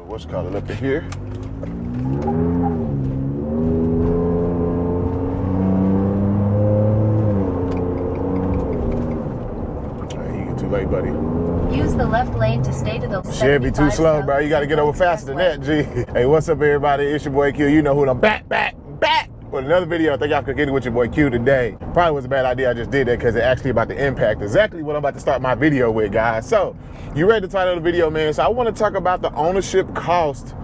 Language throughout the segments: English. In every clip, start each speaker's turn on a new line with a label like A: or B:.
A: what's called up to here. You get too late, buddy.
B: Use the left lane to stay to the
A: Shit be too slow, bro. You gotta get over faster than that, G. Hey, what's up, everybody? It's your boy Q. You know who I'm back with another video. I think y'all could get it with your boy Q today. Probably was a bad idea. I just did that because it actually about to impact exactly what I'm about to start my video with, guys. So, you read the title of the video, man. So I want to talk about the ownership cost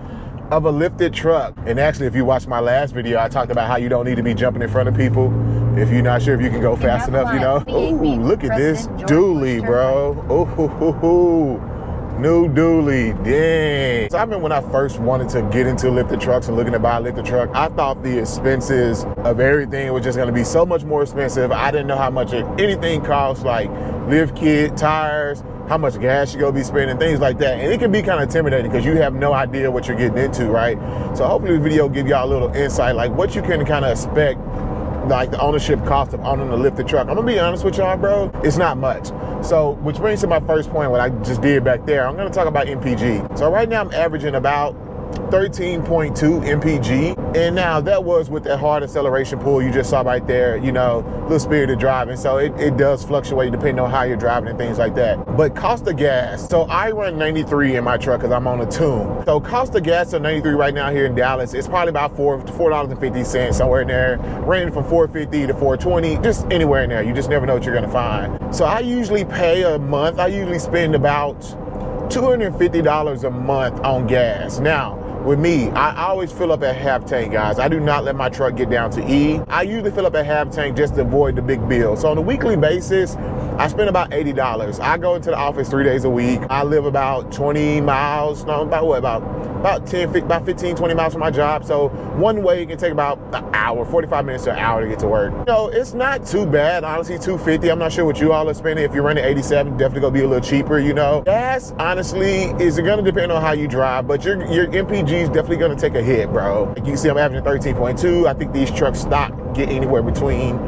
A: of a lifted truck. And actually, if you watched my last video, I talked about how you don't need to be jumping in front of people if you're not sure if you can go fast enough, you know. Ooh, look at this dually, bro. Ooh. New dually, dang. So I remember when I first wanted to get into lifted trucks and looking to buy a lifted truck, I thought the expenses of everything was just gonna be so much more expensive. I didn't know how much anything costs, like lift kit, tires, how much gas you're gonna be spending, things like that. And it can be kind of intimidating because you have no idea what you're getting into, right? So hopefully the video give y'all a little insight, like what you can kind of expect, like the ownership cost of owning a lifted truck. I'm gonna be honest with y'all, bro, it's not much. So, which brings to my first point, what I just did back there. I'm gonna talk about MPG. So right now I'm averaging about 13.2 MPG. And now that was with that hard acceleration pull you just saw right there, you know, little spirited driving. So it does fluctuate depending on how you're driving and things like that. But cost of gas. So I run 93 in my truck because I'm on a tune. So cost of gas of 93 right now here in Dallas, it's probably about $4.50, somewhere in there, ranging from $4.50 to $4.20, just anywhere in there. You just never know what you're gonna find. So I usually pay a month, I usually spend about $250 a month on gas. Now, with me, I always fill up at half tank, guys. I do not let my truck get down to E. I usually fill up at half tank just to avoid the big bill. So on a weekly basis, I spend about $80. I go into the office 3 days a week. I live about 20 miles, no, about what, about 15, 20 miles from my job. So one way can take about an hour, 45 minutes to an hour to get to work. You know, it's not too bad, honestly, $250. I'm not sure what you all are spending. If you're running 87, definitely gonna be a little cheaper, you know. Gas, honestly, is gonna depend on how you drive, but your MPG is definitely gonna take a hit, bro. Like you can see I'm averaging 13.2. I think these trucks stock get anywhere between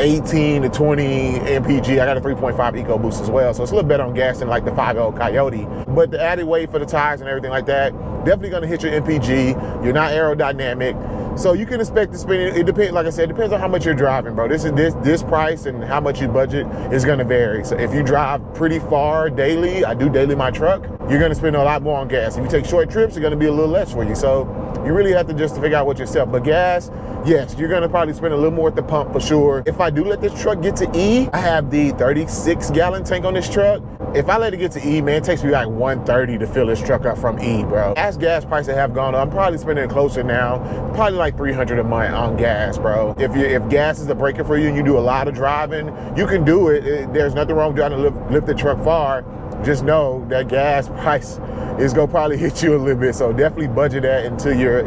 A: 18 to 20 MPG. I got a 3.5 EcoBoost as well, so it's a little better on gas than like the 5.0 Coyote. But the added weight for the tires and everything like that, definitely gonna hit your MPG. You're not aerodynamic, so you can expect to spend it. It depends, like I said, it depends on how much you're driving, bro. This price and how much you budget is gonna vary. So if you drive pretty far daily, I do daily my truck, you're gonna spend a lot more on gas. If you take short trips, it's gonna be a little less for you. So you really have to just figure out what yourself. But gas, yes, you're gonna probably spend a little more at the pump for sure. If I do let this truck get to E, I have the 36-gallon tank on this truck. If I let it get to E, man, it takes me like 130 to fill this truck up from E, bro. As gas prices have gone up, I'm probably spending closer now, probably like $300 a month on gas, bro. If gas is a breaker for you and you do a lot of driving, you can do it. There's nothing wrong with trying to lift the truck far. Just know that gas price is gonna probably hit you a little bit. So definitely budget that into your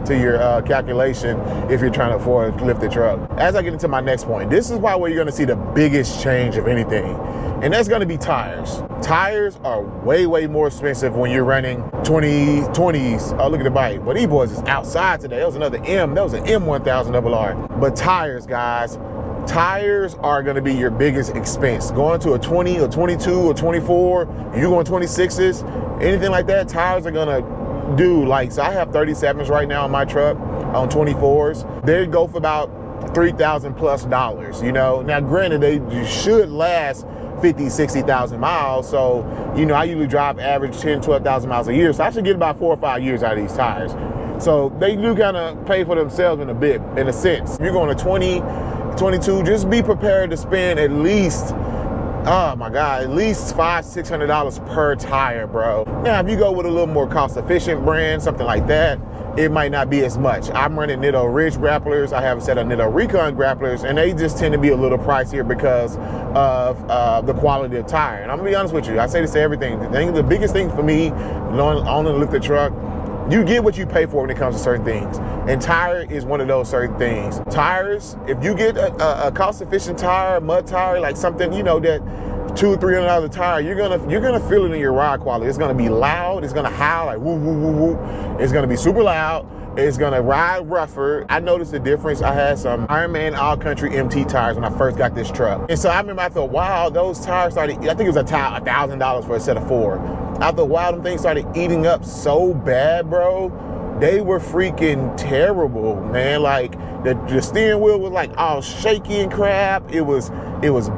A: calculation if you're trying to afford to lift the truck. As I get into my next point, this is where you're gonna see the biggest change of anything. And that's gonna be tires. Tires are way more expensive when you're running 20s. Oh, look at the bike. Well, these boys is outside today. That was another M. That was an M1000RR. But tires, guys, tires are gonna be your biggest expense. Going to a 20 or 22 or 24, and you're going 26s, anything like that, tires are gonna do like, so I have 37s right now on my truck on 24s. They go for about $3,000+, you know. Now, granted, they should last 50, 60,000 miles. So, you know, I usually drive average 10, 12,000 miles a year. So I should get about 4 or 5 years out of these tires. So they do kind of pay for themselves in a sense. If you're going to 20, 22, just be prepared to spend at least, oh my God, at least $500, $600 per tire, bro. Now, if you go with a little more cost-efficient brand, something like that, it might not be as much. I'm running Nitto Ridge grapplers. I have a set of Nitto Recon grapplers, and they just tend to be a little pricier because of the quality of tire. And I'm gonna be honest with you, I say this to everything. The biggest thing for me, owning a lifted truck, you get what you pay for when it comes to certain things. And tire is one of those certain things. Tires, if you get a cost-efficient tire, mud tire, like something, you know, that $200 or $300 a tire, you're gonna feel it in your ride quality. It's gonna be loud. It's gonna howl like woo woo woo woo. It's gonna be super loud. It's gonna ride rougher. I noticed the difference. I had some Ironman All Country MT tires when I first got this truck, and so I remember after a while, those tires started. I think it was $1,000 for a set of 4. After a while, them things started eating up so bad, bro. They were freaking terrible, man. Like the steering wheel was like all shaky and crap. It was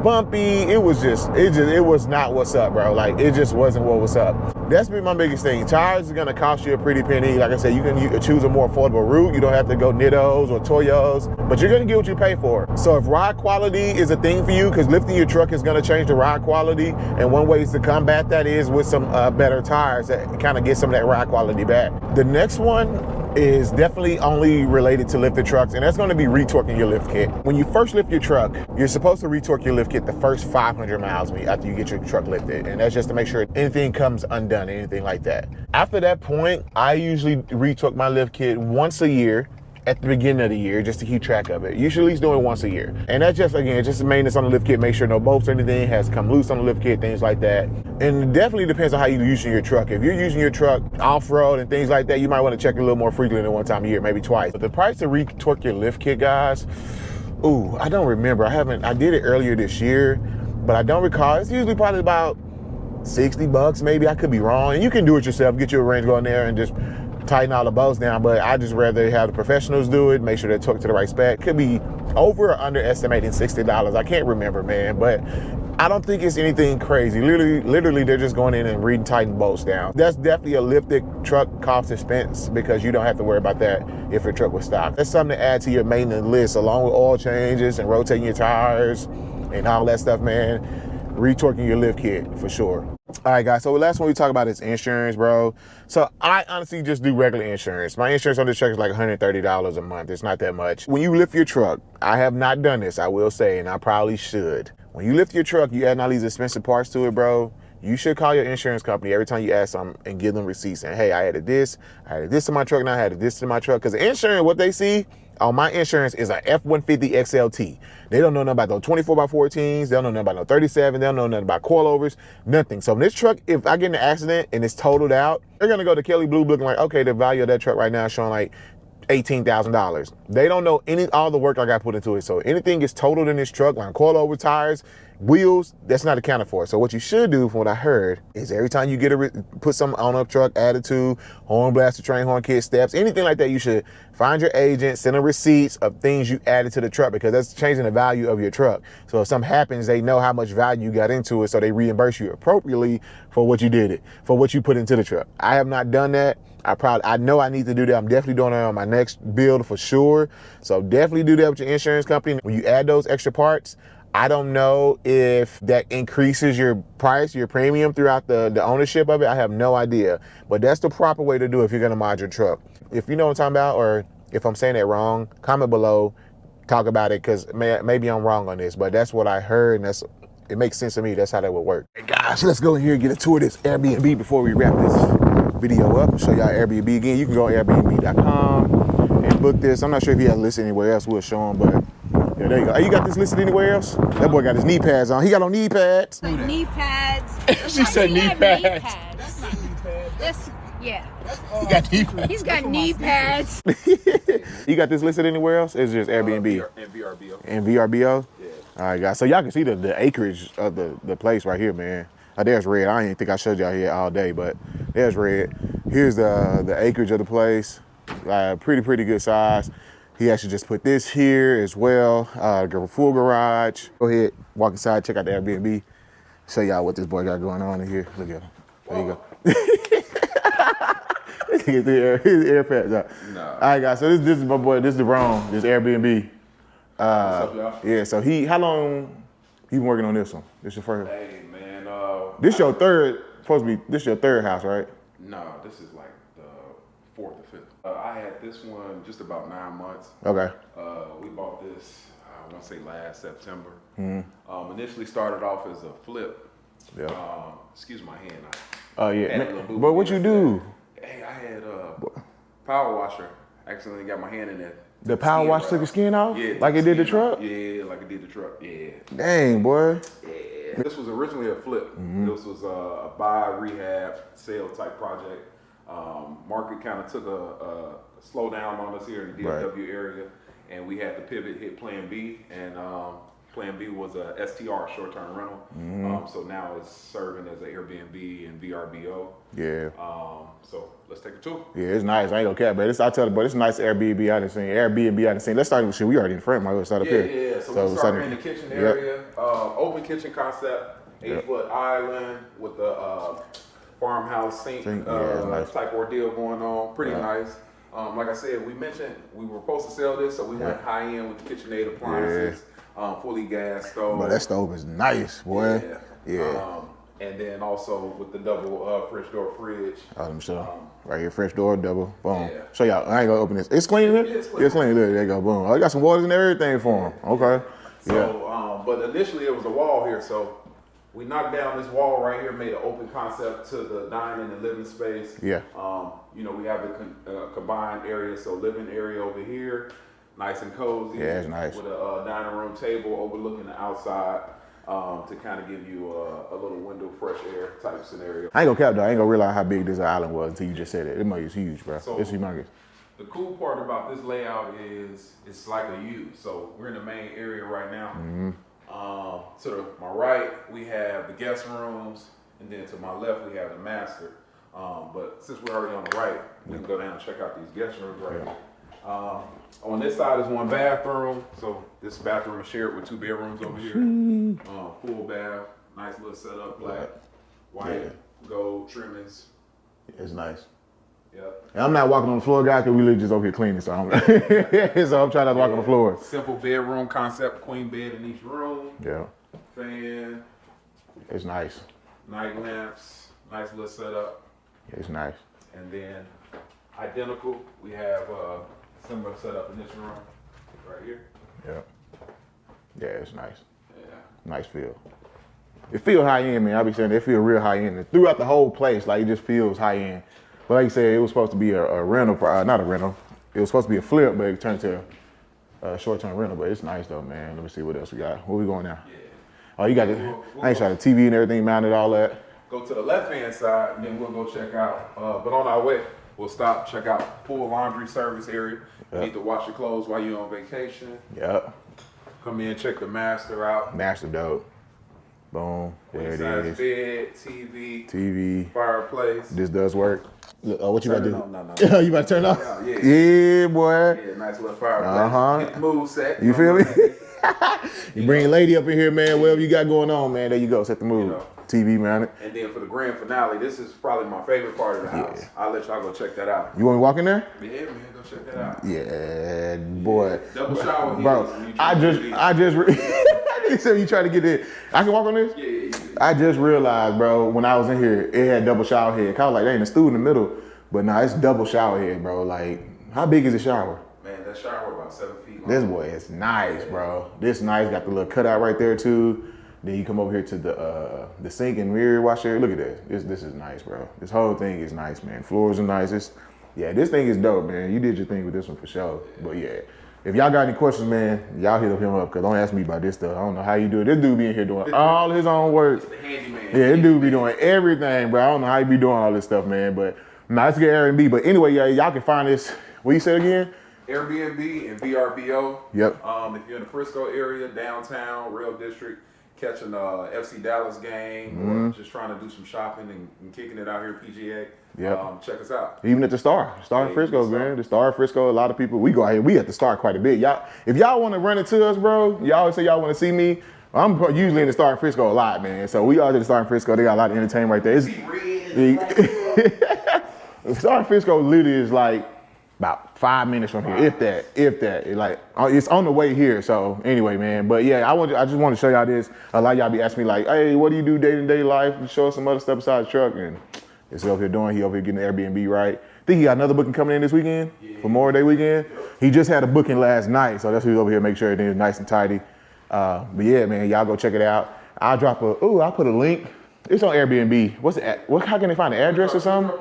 A: bumpy. It was not what's up, bro. Like it just wasn't what was up. That's been my biggest thing. Tires are gonna cost you a pretty penny. Like I said, you can choose a more affordable route. You don't have to go Nittos or Toyos, but you're gonna get what you pay for. So if ride quality is a thing for you, because lifting your truck is gonna change the ride quality, and one way to combat that is with some better tires that kind of get some of that ride quality back. The next one is definitely only related to lifted trucks, and that's going to be retorquing your lift kit. When you first lift your truck, you're supposed to retorque your lift kit the first 500 miles after you get your truck lifted, and that's just to make sure anything comes undone, anything like that. After that point, I usually retorque my lift kit once a year at the beginning of the year just to keep track of it. You should at least do it once a year. And that's just, again, just maintenance on the lift kit, make sure no bolts or anything has come loose on the lift kit, things like that. And it definitely depends on how you're using your truck. If you're using your truck off-road and things like that, you might want to check it a little more frequently than one time a year, maybe twice. But the price to retorque your lift kit, guys, I don't remember. I did it earlier this year, but I don't recall. It's usually probably about $60 maybe. I could be wrong. And you can do it yourself, get your wrench on there and just tighten all the bolts down, but I just rather have the professionals do it, make sure they're torqued to the right spec. Could be over or underestimating $60. I can't remember, man, but I don't think it's anything crazy. Literally, they're just going in and re-tighten bolts down. That's definitely a lifted truck cost expense because you don't have to worry about that if your truck was stock. That's something to add to your maintenance list, along with oil changes and rotating your tires and all that stuff, man. Retorquing your lift kit for sure. All right, guys, so the last one we talk about is insurance, bro. So I honestly just do regular insurance. My insurance on this truck is like $130 a month. It's not that much. When you lift your truck, I have not done this, I will say, and I probably should. When you lift your truck, you add all these expensive parts to it, bro. You should call your insurance company every time you ask them and give them receipts. And hey, I added this to my truck, now I added this to my truck. Because the insurance, what they see on my insurance is a F-150 XLT. They don't know nothing about no 24x14s. They don't know nothing about no 37. They don't know nothing about coilovers, nothing. So in this truck, if I get in an accident and it's totaled out, they're going to go to Kelly Blue looking like, okay, the value of that truck right now is showing like $18,000. They don't know all the work I got put into it. So anything gets totaled in this truck, like coilover, tires, wheels, that's not accounted for. So what you should do, from what I heard, is every time you get put something on a truck, attitude, horn blaster, train horn kit, steps, anything like that, you should find your agent, send them receipts of things you added to the truck, because that's changing the value of your truck. So if something happens, they know how much value you got into it, so they reimburse you appropriately for what you for what you put into the truck. I have not done that. I know I need to do that. I'm definitely doing that on my next build for sure. So definitely do that with your insurance company. When you add those extra parts, I don't know if that increases your price, your premium throughout the ownership of it. I have no idea. But that's the proper way to do it if you're going to mod your truck. If you know what I'm talking about, or if I'm saying that wrong, comment below, talk about it, because maybe I'm wrong on this. But that's what I heard, and it makes sense to me. That's how that would work. Hey guys, let's go in here and get a tour of this Airbnb before we wrap this video up. I'll show y'all Airbnb again. You can go to airbnb.com and book this. I'm not sure if he has listed anywhere else. We'll show him, but yeah, there you go. Hey, you got this listed anywhere else? That boy got his knee pads on. He got on knee pads.
C: Like knee pads.
A: She said knee pads.
C: That's not knee pads. That's, yeah.
A: He got knee pads.
C: He's got knee pads.
A: You got this listed anywhere else? It's just Airbnb.
D: And VRBO.
A: And VRBO?
D: Yeah.
A: All right, guys. So y'all can see the acreage of the place right here, man. There's red. I didn't think I showed y'all here all day, but there's red. Here's the acreage of the place. Pretty good size. He actually just put this here as well. Full garage. Go ahead, walk inside, check out the Airbnb. Show y'all what this boy got going on in here. Look at him. There you go. His air pads out. Nah. All right, guys. So this is my boy. This is Deron. This Airbnb.
D: What's up, y'all?
A: Yeah. So how long you been working on this one? This your first?
D: Hey, man.
A: This your third. This your third house, right?
D: No, this is like the fourth or fifth. I had this one just about 9 months.
A: Okay.
D: We bought this, I want to say last September. Mm-hmm. Initially started off as a flip.
A: Yeah.
D: Excuse my hand.
A: Oh yeah. But what you do?
D: Hey, I had a power washer. Accidentally got my hand in there.
A: The power wash took the skin off?
D: Yeah.
A: Like it did the truck?
D: Yeah, like it did the truck. Yeah.
A: Dang, boy.
D: Yeah. This was originally a flip. Mm-hmm. This was a buy, rehab, sale type project. Market kind of took a slowdown on us here in the DFW area, and we had to pivot, hit plan B, and Plan B was a STR, short-term rental. So now it's serving as an Airbnb and VRBO.
A: Yeah.
D: So let's take a tour.
A: Yeah, it's nice. I ain't gonna cap, but I tell you, but it's a nice Airbnb I done seen. Airbnb I done seen. Let's start with shit. We already in front. Might as well start up here.
D: Yeah. So we'll start in the kitchen area. Open kitchen concept, 8-foot island with the farmhouse sink
A: nice.
D: type ordeal going on. Pretty nice. Like I said, we mentioned we were supposed to sell this, so we went high end with the KitchenAid appliances, fully gas stove.
A: But that stove is nice, boy. Yeah.
D: And then also with the double French door fridge.
A: Right here, fresh door, double, boom.
D: Yeah.
A: Show y'all. I ain't gonna open this. It's clean, isn't it?
D: It's clean.
A: It's clean. Look, there you go, boom. Oh, you got some waters and everything for them. Okay.
D: So, but initially it was a wall here, so we knocked down this wall right here, made an open concept to the dining and living space.
A: Yeah.
D: You know, we have a combined area, so living area over here, nice and cozy.
A: Yeah, it's nice.
D: With a dining room table overlooking the outside to kind of give you a little window fresh air type scenario.
A: I ain't gonna cap though. I ain't gonna realize how big this island was until you just said it. It's huge, bro.
D: So,
A: it's humongous.
D: The cool part about this layout is it's like a U. So we're in the main area right now. To my right, we have the guest rooms, and then to my left, we have the master. But since we're already on the right, we can go down and check out these guest rooms right here. On this side is one bathroom. So this bathroom is shared with 2 bedrooms over here. Full bath, nice little setup, black, white, gold trimmings.
A: It's nice.
D: Yep.
A: And I'm not walking on the floor, guys, because we live just over here cleaning, so I'm trying not to walk on the floor.
D: Simple bedroom concept, queen bed in each room.
A: Yeah.
D: Fan.
A: It's nice.
D: Night lamps, nice little setup.
A: It's nice.
D: And then identical, we have a similar setup in this room right here.
A: Yeah. Yeah, it's nice.
D: Yeah.
A: Nice feel. It feels high end, man. I be saying it feel real high end. And throughout the whole place, like it just feels high end. But like you said, it was supposed to be a rental, not a rental. It was supposed to be a flip, but it turned to a short-term rental. But it's nice though, man. Let me see what else we got. Where we going now?
D: Yeah.
A: Oh, you got I ain't shot the TV and everything mounted, all that.
D: Go to the left-hand side, and then we'll go check out. But on our way, we'll stop, check out full laundry service area. You need to wash your clothes while you're on vacation.
A: Yep.
D: Come in, check the master out.
A: Master dope. Boom. There it
D: Size
A: is.
D: bed,
A: TV.
D: fireplace.
A: This does work. Look, what you about to do?
D: No.
A: You about to turn off?
D: Yeah,
A: boy.
D: Yeah, nice little fireplace. Get the mood set.
A: You feel me? You bring a lady up in here, man. Whatever you got going on, man. There you go. Set the mood. TV mounted.
D: And then for the grand finale, this is probably my favorite part of the house. I'll let y'all go check that out.
A: You want me to walk in there?
D: Yeah, man, go check that out.
A: Yeah, boy.
D: Double shower heads.
A: Bro, I just said you try to get it. I can walk on this?
D: Yeah.
A: I just realized, bro, when I was in here, it had double shower head. I was like, they ain't a stool in the middle. But nah, it's double shower head, bro. Like, how big is the shower?
D: Man, that shower about 7 feet long.
A: This boy is nice, bro. This nice. Got the little cutout right there too. Then you come over here to the sink and mirror wash area. Look at this. This is nice, bro. This whole thing is nice, man. Floors are nice. This thing is dope, man. You did your thing with this one for sure. But yeah, if y'all got any questions, man, y'all hit him up, because don't ask me about this stuff. I don't know how you do it. This dude be in here doing all his own work.
D: The handyman.
A: Yeah, this dude be doing everything, bro. I don't know how you be doing all this stuff, man. But nah, it's good Airbnb. But anyway, y'all can find this. What you said again?
D: Airbnb and VRBO.
A: Yep.
D: If you're in the Frisco area, downtown, Rail District, catching a FC Dallas game, or just trying to do some shopping and kicking it out here, PGA.
A: Yep.
D: Check us out.
A: Even at the Star in Frisco, man. The Star in Frisco, a lot of people, we go out here, we at the Star quite a bit. Y'all, if y'all want to run into us, bro, y'all say y'all want to see me, I'm usually in the Star in Frisco a lot, man. So we all at the Star in Frisco, they got a lot of entertainment right there. The Star in Frisco literally is like about 5 minutes from here, if that. Like, it's on the way here. So anyway, man. But yeah, I just want to show y'all this. A lot of y'all be asking me like, hey, what do you do day-to-day life? Show us some other stuff besides the truck. And it's over here doing. He over here getting the Airbnb right. Think he got another booking coming in this weekend for Memorial Day weekend. He just had a booking last night, so that's why he's over here make sure everything is nice and tidy. But yeah, man, y'all go check it out. I'll put a link. It's on Airbnb. How can they find the address or something?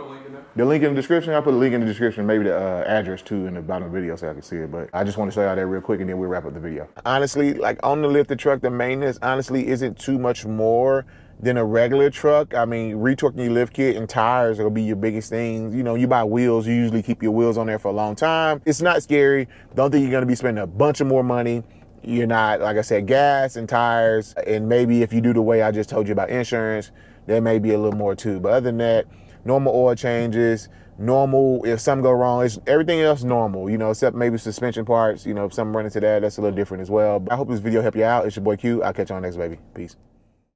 A: The link in the description. I'll put a link in the description, maybe the address too in the bottom of the video so I can see it. But I just want to show y'all that real quick and then we'll wrap up the video. Honestly, like on the lifted truck, the maintenance honestly isn't too much more than a regular truck. I mean, retorquing your lift kit and tires will be your biggest things. You know, you buy wheels, you usually keep your wheels on there for a long time. It's not scary. Don't think you're gonna be spending a bunch of more money. You're not, like I said, gas and tires, and maybe if you do the way I just told you about insurance, there may be a little more too. But other than that, normal oil changes, normal, if something go wrong, it's everything else normal, you know, except maybe suspension parts. You know, if something run into that, that's a little different as well. But I hope this video helped you out. It's your boy Q. I'll catch you on next, baby. Peace.